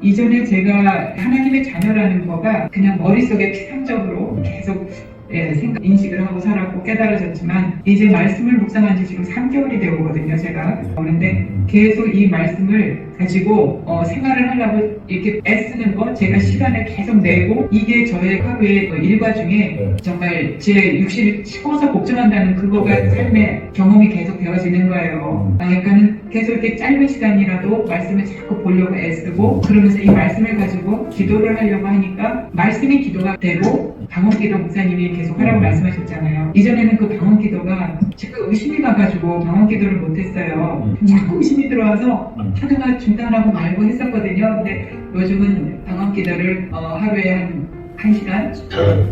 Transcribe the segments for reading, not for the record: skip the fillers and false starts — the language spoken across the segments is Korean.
이전에 제가 하나님의 자녀라는 거가 그냥 머릿속에 피상적으로 계속 인식을 하고 살았고 깨달아졌지만 이제 말씀을 묵상한 지 지금 3개월이 되었거든요, 제가. 그런데 계속 이 말씀을 가지고 생활을 하려고 이렇게 애쓰는 거, 제가 시간을 계속 내고 이게 저의 하루의 일과 중에 정말 제 육신을 채워서 복종한다는 그거가 삶의 경험이 계속 되어지는 거예요. 그러니까는 계속 이렇게 짧은 시간이라도 말씀을 자꾸 보려고 애쓰고 그러면서 이 말씀을 가지고 기도를 하려고 하니까 말씀이 기도가 되고 방언기도 목사님이 계속 하라고 말씀하셨잖아요. 이전에는 그 방언기도가 제가 의심이 가가지고 방언기도를 못했어요. 자꾸 의심이 들어와서 하다가 중단하고 말고 했었거든요. 근데 요즘은 방언기도를 하루에 한 시간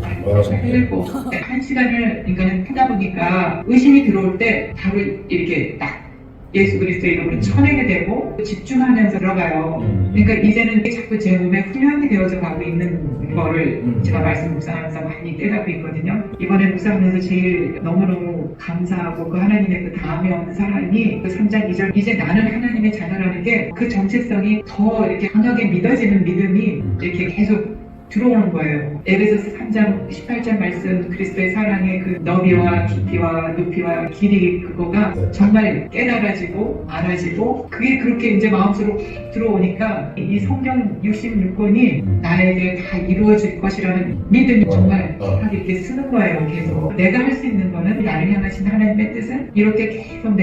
하려고 1시간을 그러니까 하다 보니까 의심이 들어올 때 바로 이렇게 딱 예수 그리스도의 이름으로 쳐내게 되고 집중하면서 들어가요. 그러니까 이제는 자꾸 제 몸에 훈련이 되어져 가고 있는 거를 제가 말씀 묵상하면서 많이 깨닫고 있거든요. 이번에 묵상하면서 제일 너무너무 감사하고 그 하나님의 그 다음에 없는 사랑이 그 3장 2절 이제 나는 하나님의 자녀라는 게 그 정체성이 더 이렇게 강하게 믿어지는 믿음이 이렇게 계속 들어오는 거예요. 에베소서 3장 18절 말씀 그리스도의 사랑의 그 너비와 깊이와 높이와 길이 그거가 정말 깨달아지고 알아지고 그게 그렇게 이제 마음속으로 들어오니까 이 성경 66권이 나에게 다 이루어질 것이라는 믿음이 정말 이렇게 쓰는 거예요. 계속 내가 할 수 있는 거는 나를 향하신 하나님의 뜻은 이렇게 계속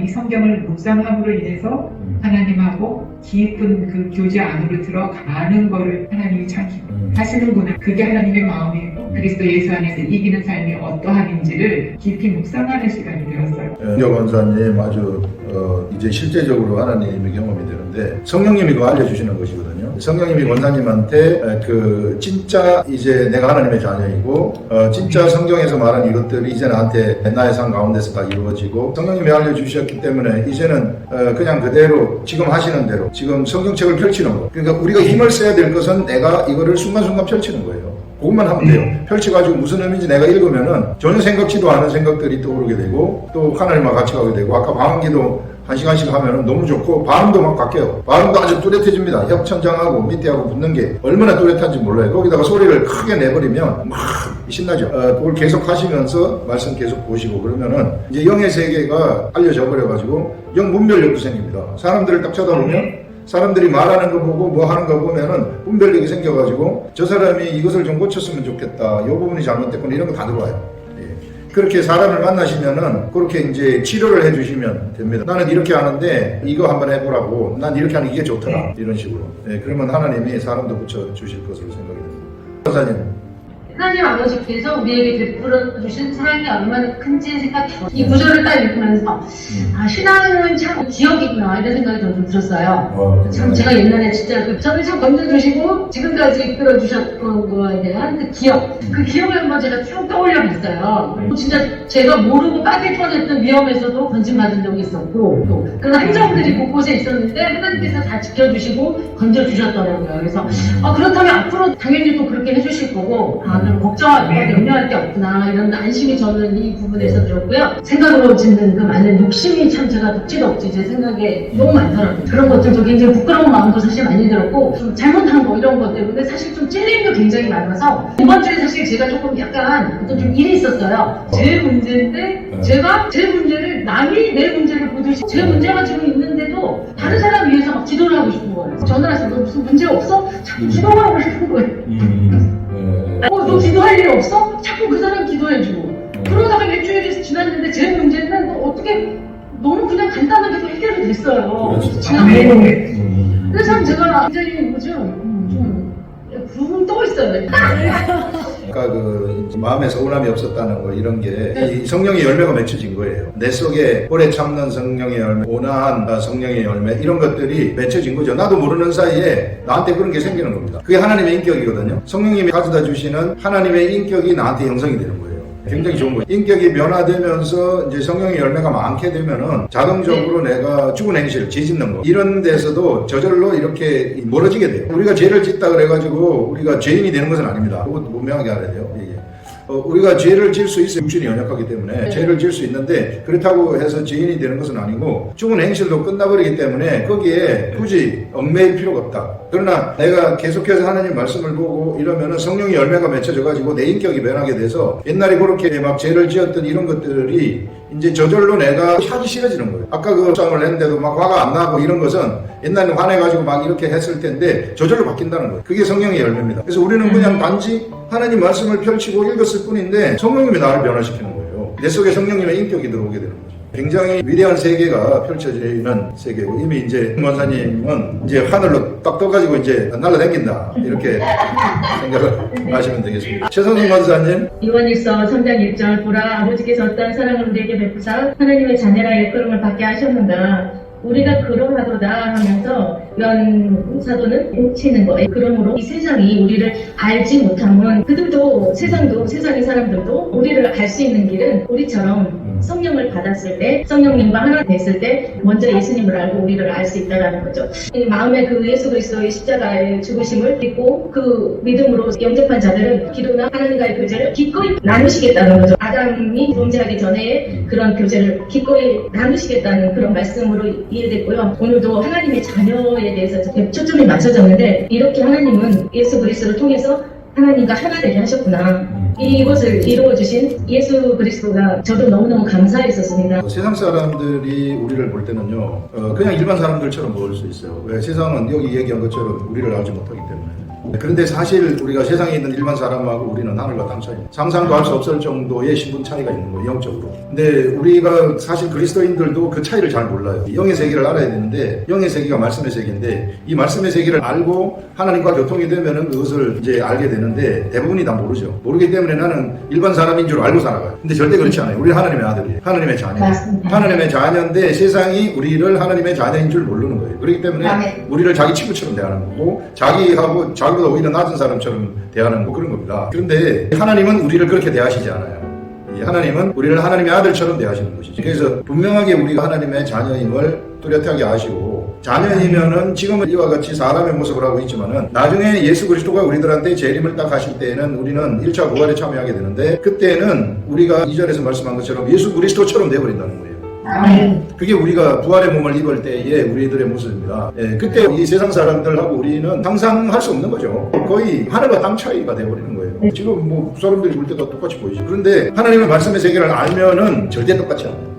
이 성경을 묵상함으로 인해서 하나님하고 깊은 그 교제 안으로 들어가는 거를 하나님이 참 하시는구나. 그게 하나님의 마음이고 그리스도 예수 안에서 이기는 삶이 어떠함인지를 깊이 묵상하는 시간이 되었어요. 윤경 원사님 아주 이제 실제적으로 하나님의 경험이 되는데 성령님이 그거 알려주시는 것이거든요. 성령님이 원사님한테 그 진짜 이제 내가 하나님의 자녀이고 진짜 성경에서 말하는 이것들이 이제 나한테 나의 삶 가운데서 다 이루어지고 성령님이 알려주셨기 때문에 이제는 그냥 그대로 지금 하시는 대로 지금 성경책을 펼치는 거. 그러니까 우리가 힘을 써야 될 것은 내가 이거를 순간순간 펼치는 거예요. 그것만 하면 돼요. 펼쳐가지고 무슨 의미인지 내가 읽으면은 전혀 생각지도 않은 생각들이 떠오르게 되고 또 하나님과 같이 가게 되고 아까 방언기도 1시간씩 하면은 너무 좋고 발음도 막 바뀌어요. 발음도 아주 뚜렷해집니다. 협천장하고 밑에하고 붙는 게 얼마나 뚜렷한지 몰라요. 거기다가 소리를 크게 내버리면 막 신나죠. 그걸 계속 하시면서 말씀 계속 보시고 그러면은 이제 영의 세계가 알려져 버려가지고 영 분별력도 생깁니다. 사람들을 딱 쳐다보면 사람들이 말하는 거 보고 뭐 하는 거 보면은 분별력이 생겨가지고 저 사람이 이것을 좀 고쳤으면 좋겠다. 이 부분이 잘못됐구나 이런 거 다 들어와요. 그렇게 사람을 만나시면은 그렇게 이제 치료를 해주시면 됩니다. 나는 이렇게 하는데 이거 한번 해보라고. 난 이렇게 하는 이게 좋더라. 이런 식으로. 그러면 하나님이 사람도 고쳐주실 것으로 생각이 됩니다. 선사님. 하나님 아버지께서 우리에게 베풀어 주신 사랑이 얼마나 큰지 생각해요. 이 구절을 딱 읽으면서 신앙은 참 기억이구나 이런 생각이 좀 들었어요. 참 제가 옛날에 진짜 저를 참 건져주시고 지금까지 이끌어 주셨던 거에 대한 그 기억 그 기억을 한번 제가 쭉 떠올려 봤어요. 진짜 제가 모르고 빠질 뻔했던 위험에서도 건짐받은 적이 있었고 또 그런 함정들이 곳곳에 있었는데 하나님께서 다 지켜주시고 건져주셨더라고요. 그래서 그렇다면 앞으로 당연히 또 그렇게 해주실 거고 그럼 걱정할 염려할 게 없구나 이런 안심이 저는 이 부분에서 들었고요. 생각으로 짓는 그 많은 욕심이 참 제가 덕지덕지 제 생각에 너무 많더라고요. 그런 것들도 굉장히 부끄러운 마음도 사실 많이 들었고 좀 잘못한 거 이런 것 때문에 사실 좀 찔림도 굉장히 많아서 이번 주에 사실 제가 조금 약간 어떤 좀 일이 있었어요. 제 문제인데 제가 제 문제를 남이 내 문제를 보듯이 제 문제가 지금 있는데도 다른 사람 위해서 막 기도를 하고 싶은 거예요. 전화해서 너 무슨 문제 없어? 자꾸 기도하고 싶은 거예요. 너 기도할 일 없어? 자꾸 그 사람 기도해주고 그러다가 일주일이 지났는데 제 문제는 어떻게 너무 그냥 간단하게 또 해결이 됐어요. 그래서 참 제가 굉장히 뭐죠? 좀 붕 떠 있어요. 아까 그 마음에 서운함이 없었다는 거 이런 게 이 성령의 열매가 맺혀진 거예요. 내 속에 오래 참는 성령의 열매, 온화한 성령의 열매 이런 것들이 맺혀진 거죠. 나도 모르는 사이에 나한테 그런 게 생기는 겁니다. 그게 하나님의 인격이거든요. 성령님이 가져다 주시는 하나님의 인격이 나한테 형성이 되는 거예요. 굉장히 좋은 거예요. 인격이 변화되면서 이제 성령의 열매가 많게 되면은 자동적으로 내가 죽은 행실, 죄 짓는 거 이런 데서도 저절로 이렇게 멀어지게 돼요. 우리가 죄를 짓다 그래가지고 우리가 죄인이 되는 것은 아닙니다. 그것도 분명하게 알아야 돼요. 이게. 우리가 죄를 지을 수 있어요. 육신이 연약하기 때문에 죄를 지을 수 있는데 그렇다고 해서 죄인이 되는 것은 아니고 죽은 행실도 끝나버리기 때문에 거기에 굳이 얽매일 필요가 없다. 그러나 내가 계속해서 하나님 말씀을 보고 이러면은 성령의 열매가 맺혀져가지고 내 인격이 변하게 돼서 옛날에 그렇게 막 죄를 지었던 이런 것들이 이제 저절로 내가 하기 싫어지는 거예요. 아까 그 싸움을 했는데도 막 화가 안 나고 이런 것은 옛날에 화내가지고 막 이렇게 했을 텐데 저절로 바뀐다는 거예요. 그게 성령의 열매입니다. 그래서 우리는 그냥 단지 하나님 말씀을 펼치고 읽었을 뿐인데 성령님이 나를 변화시키는 거예요. 내 속에 성령님의 인격이 들어오게 되는 거죠. 굉장히 위대한 세계가 펼쳐지는 세계고 이미 이제 권사님은 이제 하늘로 딱 떠가지고 이제 날아다닌다 이렇게 생각을 하시면 되겠습니다. 최성순 권사님. 요한일서 3장 1절 보라 아버지께서 어떠한 사랑을 우리에게 베푸사 하나님의 자녀라 일컬음을 받게 하셨는가. 우리가 그러하도다 하면서 요한 사도는 뭉치는 거예요. 그러므로 이 세상이 우리를 알지 못하면 그들도 세상의 사람들도 우리를 알 수 있는 길은 우리처럼 성령을 받았을 때 성령님과 하나 됐을 때 먼저 예수님을 알고 우리를 알 수 있다는 거죠. 이 마음에 그 예수 그리스도의 십자가의 죽으심을 믿고 그 믿음으로 영접한 자들은 기도나 하나님과의 교제를 기꺼이 나누시겠다는 거죠. 아담이 존재하기 전에 그런 교제를 기꺼이 나누시겠다는 그런 말씀으로 이해됐고요. 오늘도 하나님의 자녀에 대해서 초점이 맞춰졌는데 이렇게 하나님은 예수 그리스도를 통해서 하나님과 하나 되게 하셨구나. 이것을 이루어주신 예수 그리스도가 저도 너무너무 감사했었습니다. 세상 사람들이 우리를 볼 때는요, 그냥 일반 사람들처럼 보일 수 있어요. 왜? 세상은 여기 얘기한 것처럼 우리를 알지 못하기 때문에. 그런데 사실 우리가 세상에 있는 일반 사람하고 우리는 하늘과 땅 차이, 상상도 할 수 없을 정도의 신분 차이가 있는 거예요, 영적으로. 근데 우리가 사실 그리스도인들도 그 차이를 잘 몰라요. 영의 세계를 알아야 되는데 영의 세계가 말씀의 세계인데 이 말씀의 세계를 알고 하나님과 교통이 되면은 그것을 이제 알게 되는데 대부분이 다 모르죠. 모르기 때문에 나는 일반 사람인 줄 알고 살아가요. 근데 절대 그렇지 않아요. 우리 하나님의 아들이에요. 하나님의 자녀. 맞습니다. 하나님의 자녀인데 세상이 우리를 하나님의 자녀인 줄 모르는 거예요. 그렇기 때문에 우리를 자기 친구처럼 대하는 거고 자기보다 오히려 낮은 사람처럼 대하는 거 그런 겁니다. 그런데 하나님은 우리를 그렇게 대하시지 않아요. 하나님은 우리를 하나님의 아들처럼 대하시는 것이죠. 그래서 분명하게 우리가 하나님의 자녀임을 뚜렷하게 아시고 자녀이면은 지금은 이와 같이 사람의 모습을 하고 있지만은 나중에 예수 그리스도가 우리들한테 재림을 딱 하실 때에는 우리는 1차 부활에 참여하게 되는데 그때는 우리가 2절에서 말씀한 것처럼 예수 그리스도처럼 되어버린다는 거예요. 그게 우리가 부활의 몸을 입을 때의 우리들의 모습입니다. 그때 이 세상 사람들하고 우리는 상상할 수 없는 거죠. 거의 하늘과 땅 차이가 되어버리는 거예요. 지금 뭐 사람들이 볼 때 다 똑같이 보이죠. 그런데 하나님의 말씀의 세계를 알면은 절대 똑같지 않아요.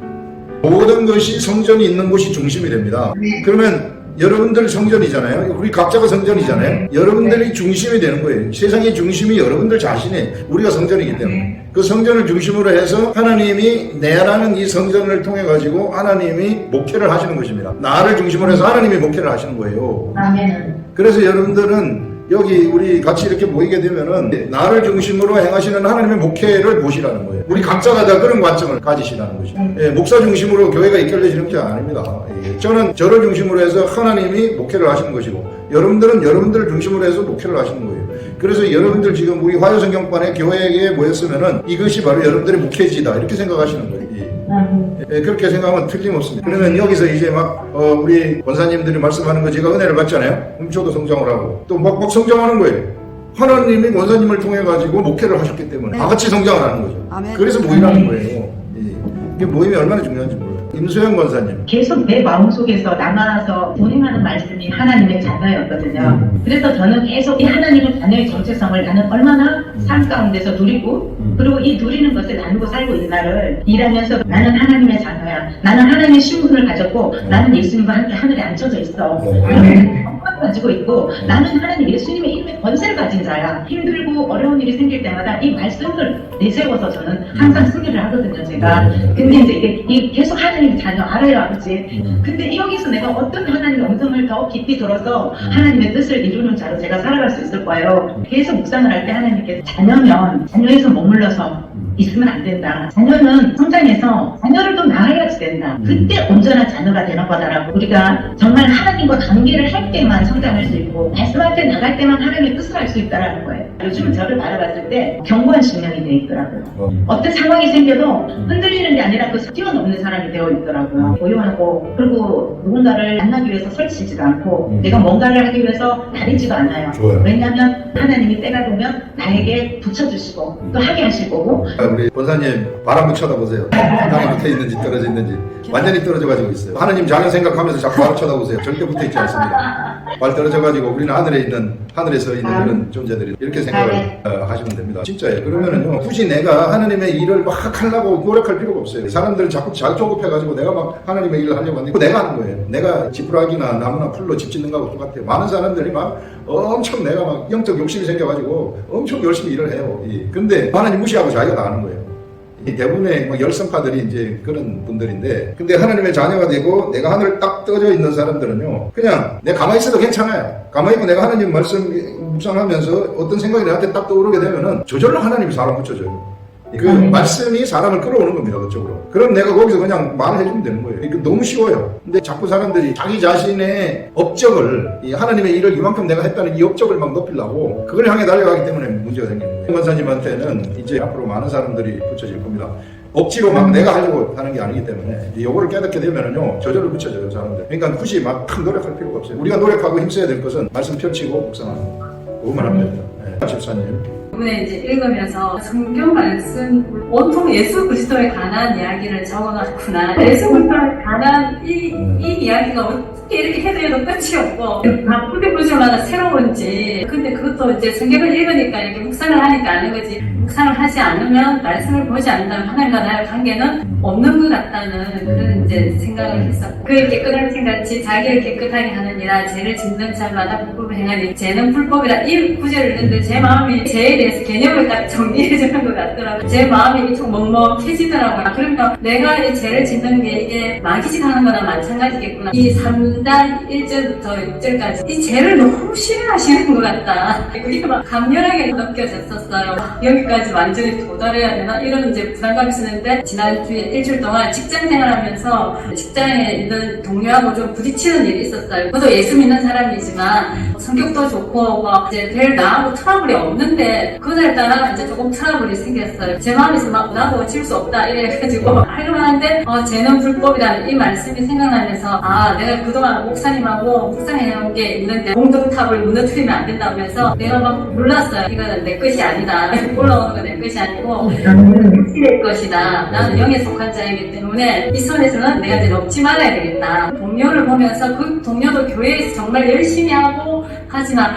모든 것이 성전이 있는 곳이 중심이 됩니다. 그러면 여러분들 성전이잖아요. 우리 각자가 성전이잖아요. 여러분들이 중심이 되는 거예요. 세상의 중심이 여러분들 자신이 우리가 성전이기 때문에 그 성전을 중심으로 해서 하나님이 내라는 이 성전을 통해 가지고 하나님이 목회를 하시는 것입니다. 나를 중심으로 해서 하나님이 목회를 하시는 거예요. 아멘. 그래서 여러분들은 여기 우리 같이 이렇게 모이게 되면은 나를 중심으로 행하시는 하나님의 목회를 보시라는 거예요. 우리 각자가 다 그런 관점을 가지시라는 거죠. 목사 중심으로 교회가 이끌려지는 게 아닙니다. 저는 저를 중심으로 해서 하나님이 목회를 하시는 것이고 여러분들은 여러분들을 중심으로 해서 목회를 하시는 거예요. 그래서 여러분들 지금 우리 화요성경반에 교회에 모였으면은 이것이 바로 여러분들의 목회지다 이렇게 생각하시는 거예요. 그렇게 생각하면 틀림없습니다. 그러면 여기서 이제 막 우리 권사님들이 말씀하는 거 제가 은혜를 받잖아요. 그럼 저도 성장을 하고 또 막 성장하는 거예요. 하나님이 권사님을 통해 가지고 목회를 하셨기 때문에 다 같이 성장을 하는 거죠. 그래서 모이라는 거예요. 이게 모임이 얼마나 중요한지 몰라요. 임소영 권사님. 계속 내 마음속에서 남아서 운행하는 말씀이 하나님의 자녀였거든요. 그래서 저는 계속 이 하나님의 자녀의 정체성을 나는 얼마나 삶 가운데서 누리고 그리고 이 누리는 것을 나누고 살고 있는 나를 일하면서 나는 하나님의 자녀야. 나는 하나님의 신분을 가졌고 나는 예수님과 함께 하늘에 앉혀져 있어. 가지고 있고 나는 하나님 예수님의 이름의 권세를 가진 자야. 힘들고 어려운 일이 생길 때마다 이 말씀을 내세워서 저는 항상 승리를 하거든요. 제가. 근데 이제 이게 계속 하나님의 자녀 알아요 아버지. 근데 여기서 내가 어떤 하나님의 음성을 더 깊이 들어서 하나님의 뜻을 이루는 자로 제가 살아갈 수 있을 거예요. 계속 묵상을 할 때 하나님께서 자녀면 자녀에서 머물러서 있으면 안 된다. 자녀는 성장해서 자녀를 또 낳아야지 된다. 그때 온전한 자녀가 되는 거다라고 우리가 정말 하나님과 관계를 할 때만 성장할 수 있고 말씀할 때 나갈 때만 하나님의 뜻을 알 수 있다라는 거예요. 요즘 저를 바라봤을 때 견고한 신령이 되어 있더라고요. 어떤 상황이 생겨도 흔들리는 게 아니라 그 뛰어넘는 사람이 되어 있더라고요. 고요하고 그리고 누군가를 만나기 위해서 설치지도 않고 내가 뭔가를 하기 위해서 다니지도 않아요. 좋아요. 왜냐하면 하나님이 때가 되면 나에게 붙여주시고 또 하게 하실 거고. 우리 권사님 바람 한번 쳐다보세요. 땅에 붙어 있는지 떨어져 있는지 완전히 떨어져 가지고 있어요. 하느님 자녀 생각하면서 자꾸 바람 쳐다보세요. 절대 붙어 있지 않습니다. 발 떨어져 가지고 우리는 하늘에 서 있는 그런 존재들이 이렇게 생각을 하시면 됩니다. 진짜예요. 그러면은요 굳이 내가 하나님의 일을 막 하려고 노력할 필요가 없어요. 사람들은 자꾸 잘 조급해 가지고 내가 막 하나님의 일을 하려고 하는데 그거 내가 하는 거예요. 내가 지푸라기나 나무나 풀로 집 짓는 거하고 똑같아요. 많은 사람들이 막 엄청 내가 막 영적 욕심이 생겨가지고 엄청 열심히 일을 해요. 근데 하나님 무시하고 자기가 다 하는 거예요. 대부분의 뭐 열성파들이 이제 그런 분들인데, 근데 하나님의 자녀가 되고 내가 하늘 딱 떠져 있는 사람들은요, 그냥 내가 가만히 있어도 괜찮아요. 가만히 있고 내가 하나님 말씀 묵상하면서 어떤 생각이 나한테 딱 떠오르게 되면은 저절로 하나님이 사람 붙여줘요. 그 말씀이 사람을 끌어오는 겁니다, 그쪽으로. 그럼 내가 거기서 그냥 말을 해주면 되는 거예요. 이거 너무 쉬워요. 근데 자꾸 사람들이 자기 자신의 업적을, 이 하나님의 일을 이만큼 내가 했다는 이 업적을 막 높이려고 그걸 향해 달려가기 때문에 문제가 생기는 거예요. 권사님한테는 이제 앞으로 많은 사람들이 붙여질 겁니다. 억지로 막 내가 하려고 하는 게 아니기 때문에 요거를 깨닫게 되면은요 저절로 붙여져요, 사람들. 그러니까 굳이 막 큰 노력할 필요가 없어요. 우리가 노력하고 힘써야 될 것은 말씀 펼치고 묵상하는 거. 그것만 하면 됩니다. 네. 집사님. 이번에 이제 읽으면서 성경 말씀 온통 예수 그리스도에 관한 이야기를 적어놨구나. 예수 그리스도에 관한 이 이야기가 어떻게 이렇게 해도 끝이 없고 바쁘게 볼 때마다 새로운지. 근데 그것도 이제 성경을 읽으니까 이렇게 묵상을 하니까 아는 거지. 묵상을 하지 않으면 말씀을 보지 않는다면 하나님과 나의 관계는 없는 것 같다는 그런 이제 생각을 했었고, 그의 깨끗하신 같이 자기를 깨끗하게 하느니라. 죄를 짓는 자마다 불법을 행하니 죄는 불법이라. 이 구절을 읽는데 제 마음이 죄에 대해서 개념을 딱 정리해 주는 것 같더라고요. 제 마음이 좀 먹먹해지더라고요. 그러니까 내가 이 죄를 짓는 게 이게 마귀짓 하는 거나 마찬가지겠구나. 이 3장 1절부터 6절까지 이 죄를 너무 싫어하시는 것 같다. 우리가 막 강렬하게 느껴졌었어요. 여기까지 완전히 도달해야 되나? 이런 이제 부담감이 있었는데, 지난주에 일주일 동안 직장 생활하면서 직장에 있는 동료하고 좀 부딪히는 일이 있었어요. 저도 예수 믿는 사람이지만 성격도 좋고 뭐 이제 별 나하고 트러블이 없는데 그날따라 이제 조금 트러블이 생겼어요. 제 마음에서 막 나도 질 수 없다 이래가지고 하려고 하는데 죄는 불법이라는 이 말씀이 생각나면서 내가 그동안 목사님하고 묵상해온 게 있는데 공동탑을 무너뜨리면 안 된다면서 내가 막 놀랐어요. 이거는 내 것이 아니다. 올라오는 건 내 것이 아니고 내 것이다. 나는 영에 속한 자이기 때문에 이 선에서는 내가 이제 넘지 말아야 되겠다. 동료를 보면서 그 동료도 교회에서 정말 열심히 하고 하지만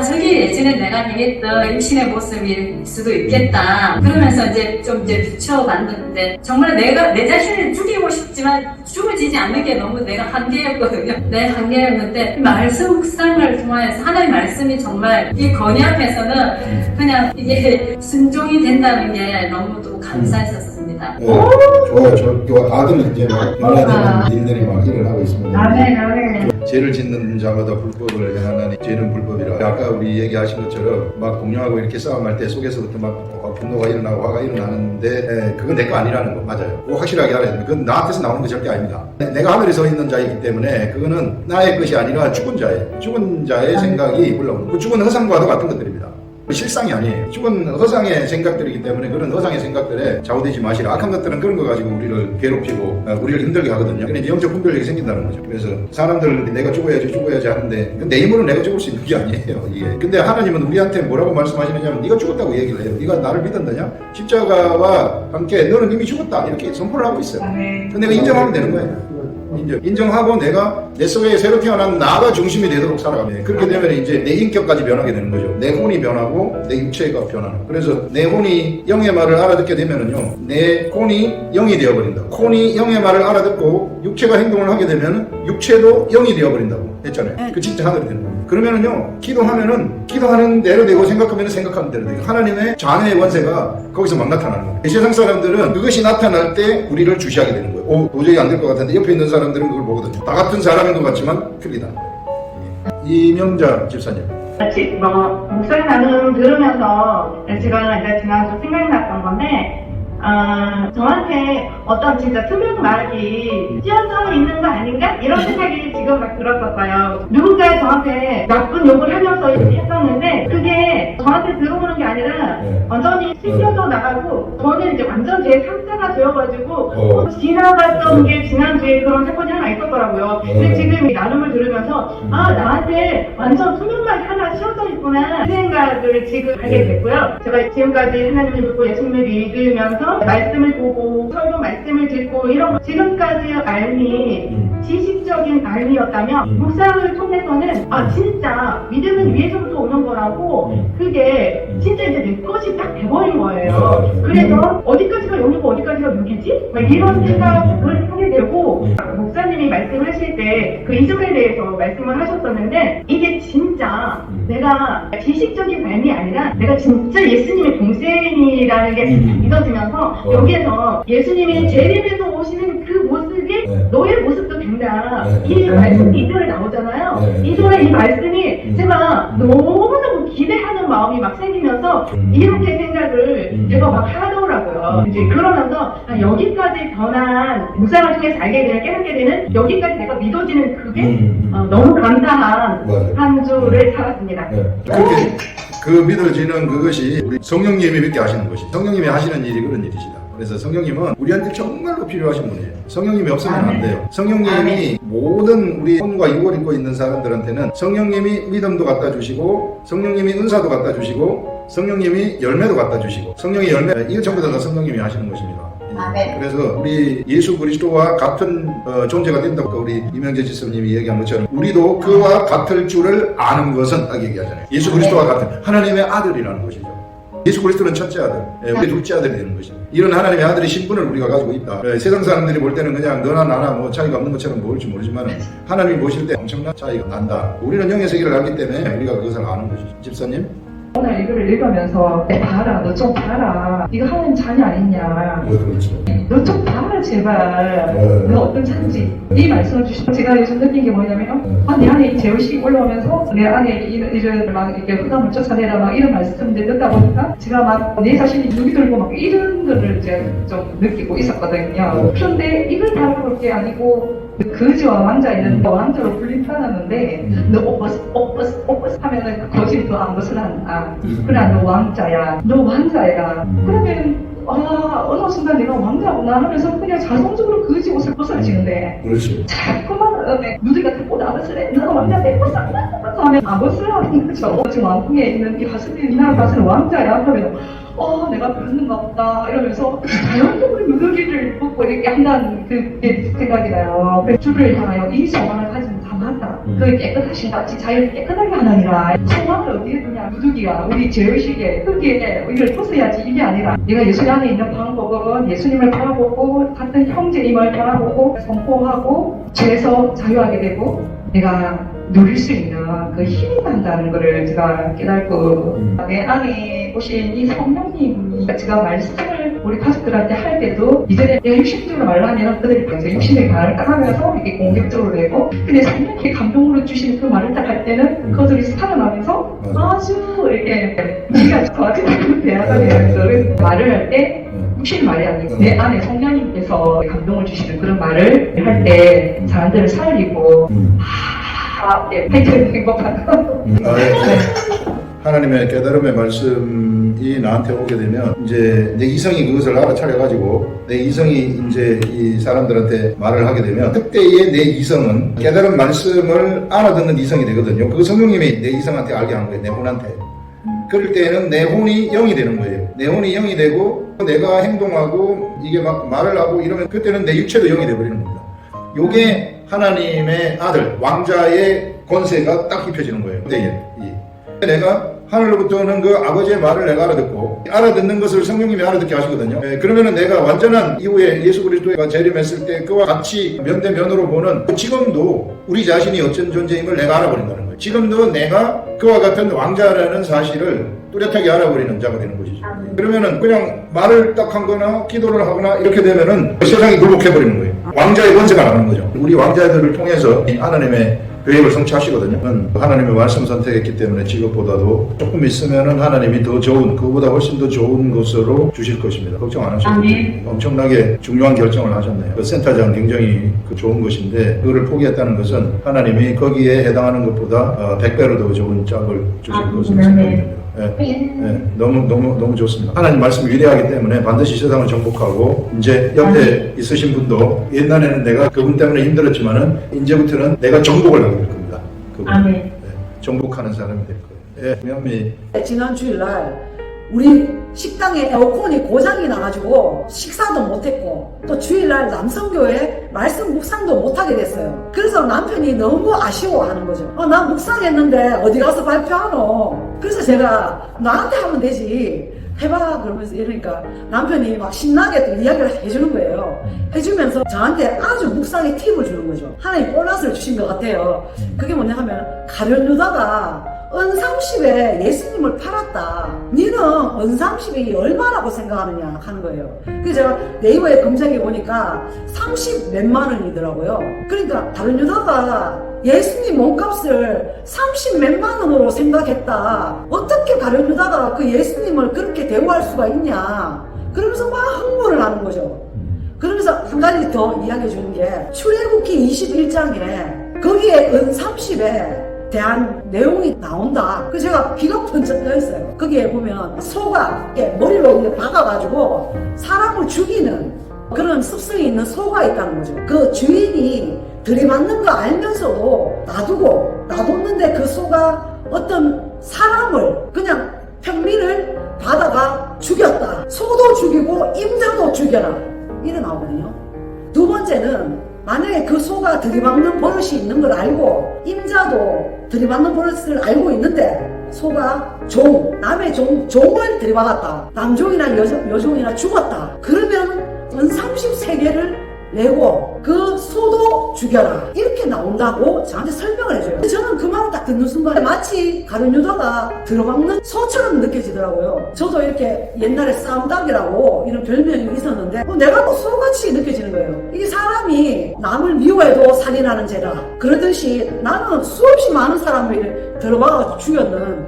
저기 예전에 내가 행했던 임신의 모습일 수도 있겠다. 그러면서 이제 좀 비춰봤는데 정말 내가 내 자신을 죽이고 싶지만 죽어지지 않는 게 너무 내가 한계였거든요. 내 한계였는데 말씀 묵상을 통해서 하나님 말씀이 정말 이 건의함에서는 그냥 이게 순종이 된다는 게 너무도 감사했었습니다. 좋아요. 저 아들은 이제 막 말해야 되는 일들이 막 일을 하고 있습니다. 네. 죄를 짓는 자마다 불법을 행하나니 죄는 불법이라. 아까 우리 얘기하신 것처럼 막 동료하고 이렇게 싸움할 때 속에서부터 막 분노가 일어나고 화가 일어나는데 그건 내 거 아니라는 거 맞아요. 그거 확실하게 알아야 됩니다. 그건 나한테서 나오는 거 절대 아닙니다. 내가 하늘에 서 있는 자이기 때문에 그거는 나의 것이 아니라 죽은 자예요. 죽은 자의 생각이 올라오는 그 죽은 허상과도 같은 것들입니다. 실상이 아니에요. 죽은 허상의 생각들이기 때문에 그런 허상의 생각들에 좌우되지 마시라. 악한 것들은 그런 거 가지고 우리를 괴롭히고 우리를 힘들게 하거든요. 그러니까 영적 분별력이 생긴다는 거죠. 그래서 사람들 내가 죽어야지 하는데 내 힘으로 내가 죽을 수 있는 게 아니에요. 이게. 근데 하나님은 우리한테 뭐라고 말씀하시느냐면 네가 죽었다고 얘기를 해요. 네가 나를 믿었느냐? 십자가와 함께 너는 이미 죽었다. 이렇게 선포를 하고 있어요. 그럼 내가 인정하면 되는 거예요. 인정하고 내가 내 속에 새로 태어난 나가 중심이 되도록 살아가면 그렇게 되면 이제 내 인격까지 변하게 되는 거죠. 내 혼이 변하고 내 육체가 변하는. 그래서 내 혼이 영의 말을 알아듣게 되면은요, 내 혼이 영이 되어버린다. 혼이 영의 말을 알아듣고 육체가 행동을 하게 되면 육체도 영이 되어버린다고 했잖아요. 그 진짜 하늘이 되는 거예요. 그러면은요, 기도하면은 기도하는 대로 되고 생각하면 생각하는 대로 되고 하나님의 자녀의 권세가 거기서 막 나타나는 거예요. 세상 사람들은 그것이 나타날 때 우리를 주시하게 되는 거예요. 도저히 안 될 것 같은데 옆에 있는 사람들은 그걸 보거든요. 다 같은 사람인 것 같지만 틀리다. 이명자 집사님. 목소리 나눔 들으면서 제가 이제 지난주 생각이 났던 건데, 저한테 어떤 진짜 투명막이 씌어져 있는 거 아닌가? 이런 생각이 지금 막 들었었어요. 누군가 저한테 나쁜 욕을 하면서 했었는데 그게 저한테 들어오는 게 아니라 완전히 씻겨져 나가고 저는 이제 완전 제 상자가 되어가지고 지나갔던 게 지난주에 그런 사건이 하나 있었더라고요. 근데 지금 이 나눔을 들으면서 나한테 완전 투명막이 하나 씌어져 있구나 그 생각을 지금 하게 됐고요. 제가 지금까지 하나님을 믿고 예수님을 믿으면서 말씀을 보고 설교 말씀을 듣고 이런 거 지금까지 알미 지식적인 알미였다면 묵상을 통해서는 진짜 믿음은 위에서부터 오는 거라고 그게 진짜 이제 내 것이 딱 돼버린 거예요. 그래서 어디까지가 영이고 어디까지가 무기지? 막 이런 생각을 하게 되고 목사님이 말씀하실 때 그 이점에 대해서 말씀을 하셨었는데 이게 진짜 내가 지식적인 삶이 아니라 내가 진짜 예수님의 동생이라는 게 믿어지면서 여기에서 예수님이 재림에서 오시는 그 모습이 너의 모습도 된다. 이 말씀이 2절에 나오잖아요. 2절에 이 말씀이 제가 너무너무 기대하는 마음이 막 생기면서 이렇게 생각을 제가 막 하더라고요. 이제 그러면서 여기까지 변한 묵상을 통해서 알게 되는 깨닫게 되는 여기까지 내가 믿어지는 그게 너무 감사한 한 주를 살았습니다. 그렇게 그 믿어지는 그것이 우리 성령님이 믿게 하시는 것이 성령님이 하시는 일이 그런 일이시다. 그래서 성령님은 우리한테 정말로 필요하신 분이에요. 성령님이 없으면 안 돼요. 성령님이 모든 우리 혼과 육을 입고 있는 사람들한테는 성령님이 믿음도 갖다 주시고 성령님이 은사도 갖다 주시고 성령님이 열매도 갖다 주시고 성령의 열매 이거 전부 다 성령님이 하시는 것입니다. 그래서 우리 예수 그리스도와 같은 존재가 된다고 우리 이명재 지사님이 얘기한 것처럼 우리도 그와 같을 줄을 아는 것은 딱 얘기하잖아요. 예수 그리스도와 같은 하나님의 아들이라는 것이죠. 예수 그리스도는 첫째 아들, 우리 둘째 아들이 되는 것이죠. 이런 하나님의 아들의 신분을 우리가 가지고 있다. 세상 사람들이 볼 때는 그냥 너나 나나 뭐 차이가 없는 것처럼 보일지 모르지만 하나님이 보실 때 엄청난 차이가 난다. 우리는 영의 세계를 알기 때문에 우리가 그것을 아는 것이죠. 집사님? 오늘 이거를 읽으면서 봐라, 너 좀 봐라. 이거 하나님 자녀 아니냐. 그렇죠. 너 좀 봐라 제발. 너 어떤 자인지. 이 말씀을 주시고 제가 요즘 느낀 게 뭐냐면 내 안에 이 제의식이 올라오면서 내 안에 이런 막 이렇게 흑암을 쫓아내라 막 이런 말씀들 듣다 보니까 제가 막 내 자신이 눈이 들고 막 이런 거를 이제 좀 느끼고 있었거든요. 그런데 이걸 바라볼 게 아니고 거지와 왕자 있는 왕자로 불림받았는데 너 옷벗 하면은 그 거지를 더 안 벗어난다. 그래 너 왕자야. 너 왕자야. 그러면 어느 순간 내가 왕자구나 하면서 그냥 자동적으로 거지 옷을 벗어지는데 그렇지. 자꾸만 누들 같은 옷 안 벗으래. 너가 왕자 내 벗어 하면 안 벗으라는 거죠. 지금 왕궁에 있는 이 가슴이 이날 가슴은 왕자야 하면 내가 그러는가 보다 이러면서 자연적으로 누더기를 벗고 이렇게 한다는 그게 생각이 나요. 주를 향하여 이 소망을 가지면 다 맞다. 그 깨끗하신 같이 자연을 깨끗하게 하나니라. 소망을 어디에 두냐? 누더기야. 우리 제의식에 흙에 이걸 벗어야지 이게 아니라 내가 예수 안에 있는 방법은 예수님을 바라보고 같은 형제임을 바라보고 선포하고 죄에서 자유하게 되고 내가 누릴 수 있는 그 힘이 난다는 것을 제가 깨닫고 내 안에 오신 이 성령님 제가 말씀을 우리 가족들한테 할 때도 이전에 내가 육신적으로 말하면 그들이 벌써 육신의 간을 까면서 이렇게 공격적으로 되고 근데 성령님이 감동으로 주시는 그 말을 딱 할 때는 그들이 살아나면서 아주 이렇게 우리가 저한테 대화가 말을 할 때 육신 말이 아니고 내 안에 성령님께서 감동을 주시는 그런 말을 할 때 사람들을 살리고 행복한 하나님의 깨달음의 말씀이 나한테 오게 되면 이제 내 이성이 그것을 알아차려가지고 내 이성이 이제 이 사람들한테 말을 하게 되면 그때의 내 이성은 깨달은 말씀을 알아듣는 이성이 되거든요. 그거 성령님이 내 이성한테 알게 하는 거예요. 내 혼한테. 그럴 때는 내 혼이 영이 되는 거예요. 내 혼이 영이 되고 내가 행동하고 이게 막 말을 하고 이러면 그때는 내 육체도 영이 되어버리는 겁니다. 요게 하나님의 아들 왕자의 권세가 딱 입혀지는 거예요. 내가 하늘로부터는 그 아버지의 말을 내가 알아듣고 알아듣는 것을 성령님이 알아듣게 하시거든요. 그러면은 내가 완전한 이후에 예수 그리스도가 재림했을 때 그와 같이 면대면으로 보는 지금도 우리 자신이 어떤 존재임을 내가 알아버린다는 거예요. 지금도 내가 그와 같은 왕자라는 사실을 뚜렷하게 알아버리는 자가 되는 것이죠. 그러면은 그냥 말을 딱 하거나 기도를 하거나 이렇게 되면은 세상이 굴복해버리는 거예요. 왕자의 권세가 나는 거죠. 우리 왕자들을 통해서 하나님의 계획을 성취하시거든요. 하나님의 말씀 선택했기 때문에 직업보다도 조금 있으면은 하나님이 더 좋은, 그보다 훨씬 더 좋은 것으로 주실 것입니다. 걱정 안 하셔도 돼요. 엄청나게 중요한 결정을 하셨네요. 그 센터장은 굉장히 좋은 것인데 그거를 포기했다는 것은 하나님이 거기에 해당하는 것보다 100배로 더 좋은 짝을 주실 것으로 생각됩니다. 너무 좋습니다. 하나님 말씀이 위대하기 때문에 반드시 세상을 정복하고, 이제 옆에 있으신 분도 옛날에는 내가 그분 때문에 힘들었지만은 이제부터는 내가 정복을 하게 될 겁니다. 그분. 정복하는 사람이 될 거예요. 명미. 지난 주일날 우리 식당에 에어컨이 고장이 나가지고 식사도 못했고, 또 주일날 남성교회 말씀 묵상도 못하게 됐어요. 그래서 남편이 너무 아쉬워하는 거죠. 나 묵상했는데 어디 가서 발표하노? 그래서 제가 나한테 하면 되지, 해봐 그러면서 이러니까 남편이 막 신나게 또 이야기를 해주는 거예요. 해주면서 저한테 아주 묵상의 팁을 주는 거죠. 하나님 보너스를 주신 것 같아요. 그게 뭐냐 하면, 가룟유다가 은삼십에 예수님을 팔았다. 니는 은삼십이 얼마라고 생각하느냐 하는 거예요. 그래서 제가 네이버에 검색해 보니까 30 몇만 원이더라고요. 그러니까 다른 유다가 예수님 몸값을 30 몇만 원으로 생각했다. 어떻게 다른 유다가 그 예수님을 그렇게 대우할 수가 있냐. 그러면서 막 흥분을 하는 거죠. 그러면서 한 가지 더 이야기해 주는 게, 출애굽기 21장에 거기에 은30에 대한 내용이 나온다. 그래서 제가 귀가 번쩍 떠있어요. 거기에 보면 소가 머리로 박아가지고 사람을 죽이는 그런 습성이 있는 소가 있다는 거죠. 그 주인이 들이받는 거 알면서도 놔뒀는데 그 소가 어떤 사람을 그냥 평민을 받아가 죽였다. 소도 죽이고 임자도 죽여라. 이래 나오거든요. 두 번째는, 만약에 그 소가 들이박는 버릇이 있는 걸 알고 임자도 들이박는 버릇을 알고 있는데 소가 남의 종을 들이박았다. 남종이나 여종이나 죽었다. 그러면 은 30세계를 내고 그 소도 죽여라. 이렇게 나온다고 저한테 설명을 해줘요. 저는 그 말을 딱 듣는 순간에 마치 가룟유다가 들어박는 소처럼 느껴지더라고요. 저도 이렇게 옛날에 싸움닭이라고 이런 별명이 있었는데 내가 또 소같이 느껴지는 거예요. 이게 사람이 남을 미워해도 살인하는 죄다. 그러듯이 나는 수없이 많은 사람을 들어박아 죽였는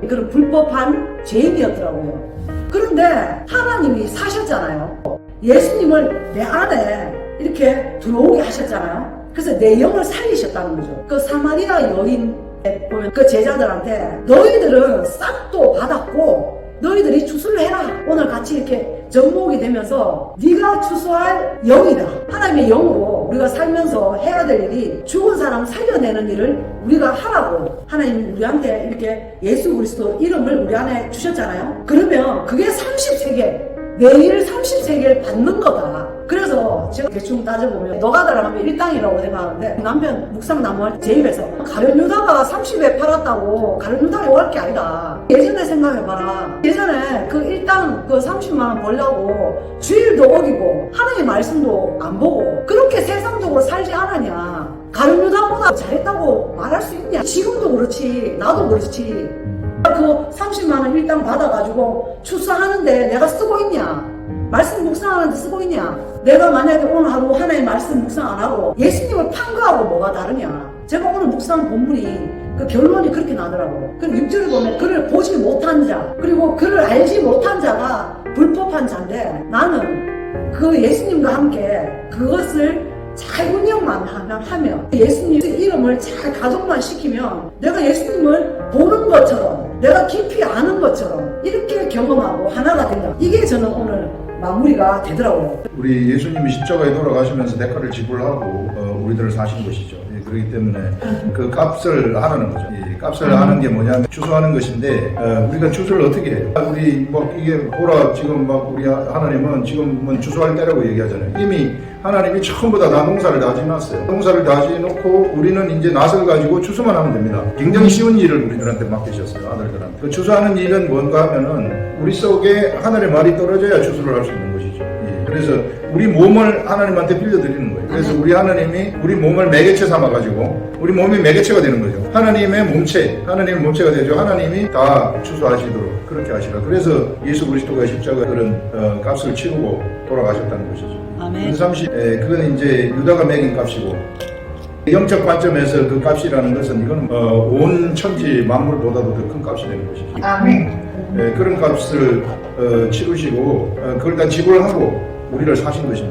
그런 불법한 죄인이었더라고요. 그런데 하나님이 사셨잖아요. 예수님을 내 안에 이렇게 들어오게 하셨잖아요. 그래서 내 영을 살리셨다는 거죠. 그 사마리아 여인 보면 그 제자들한테 너희들은 싹도 받았고 너희들이 추수를 해라. 오늘 같이 이렇게 접목이 되면서 네가 추수할 영이다. 하나님의 영으로 우리가 살면서 해야 될 일이 죽은 사람 살려내는 일을 우리가 하라고 하나님 우리한테 이렇게 예수 그리스도 이름을 우리 안에 주셨잖아요. 그러면 그게 30세계 매일 30세계를 받는 거다. 그래서 제가 대충 따져보면 노가다를 하면 일당이라고 생각하는데 남편 묵상 나무할 제 입에서 가룟유다가 30에 팔았다고 가룟유다가 요할 게 아니다. 예전에 생각해봐라. 예전에 그 일당 그 30만원 벌려고 주일도 어기고 하나님의 말씀도 안 보고 그렇게 세상적으로 살지 않았냐. 가룟유다보다 잘했다고 말할 수 있냐. 지금도 그렇지 나도 그렇지. 그 30만원 일당 받아가지고 추수하는데 내가 쓰고 있냐? 말씀 묵상하는데 쓰고 있냐? 내가 만약에 오늘 하루 하나의 말씀 묵상 안 하고 예수님을 판 거하고 뭐가 다르냐? 제가 오늘 묵상 본문이 그 결론이 그렇게 나더라고요. 그리고 6절에 보면 그를 보지 못한 자, 그리고 그를 알지 못한 자가 불법한 자인데 나는 그 예수님과 함께 그것을 잘 운영만 하면 예수님 이름을 잘 가동만 시키면 내가 예수님을 보는 것처럼 내가 깊이 아는 것처럼 이렇게 경험하고 하나가 된다. 이게 저는 오늘 마무리가 되더라고요. 우리 예수님이 십자가에 돌아가시면서 대가를 지불하고 우리들을 사신 것이죠. 그렇기 때문에 그 값을 하라는 거죠. 이 값을 하는 게 뭐냐면 추수하는 것인데 우리가 추수를 어떻게 해요? 우리 이게 보라 지금 우리 하나님은 지금은 추수할 때라고 얘기하잖아요. 이미 하나님이 전부 다 농사를 다 지어놨어요. 농사를 다 지어놓고 우리는 이제 낫을 가지고 추수만 하면 됩니다. 굉장히 쉬운 일을 우리들한테 맡기셨어요. 아들들한테. 그 추수하는 일은 뭔가 하면은 우리 속에 하늘의 말이 떨어져야 추수를 할 수 있는 것이죠. 그래서 우리 몸을 하나님한테 빌려드리는 거예요. 그래서 우리 하나님이 우리 몸을 매개체 삼아가지고 우리 몸이 매개체가 되는 거죠. 하나님의 하나님의 몸체가 되죠. 하나님이 다 추수하시도록 그렇게 하시라. 그래서 예수 그리스도가 십자가 그런 값을 치르고 돌아가셨다는 것이죠. 아멘. 그건 이제 유다가 매긴 값이고 영적 관점에서 그 값이라는 것은 이거는 온 천지 만물보다도 더 큰 값이 되는 것이죠. 그런 값을 치르시고 그걸 다 지불하고 우리를 사신 것입니다.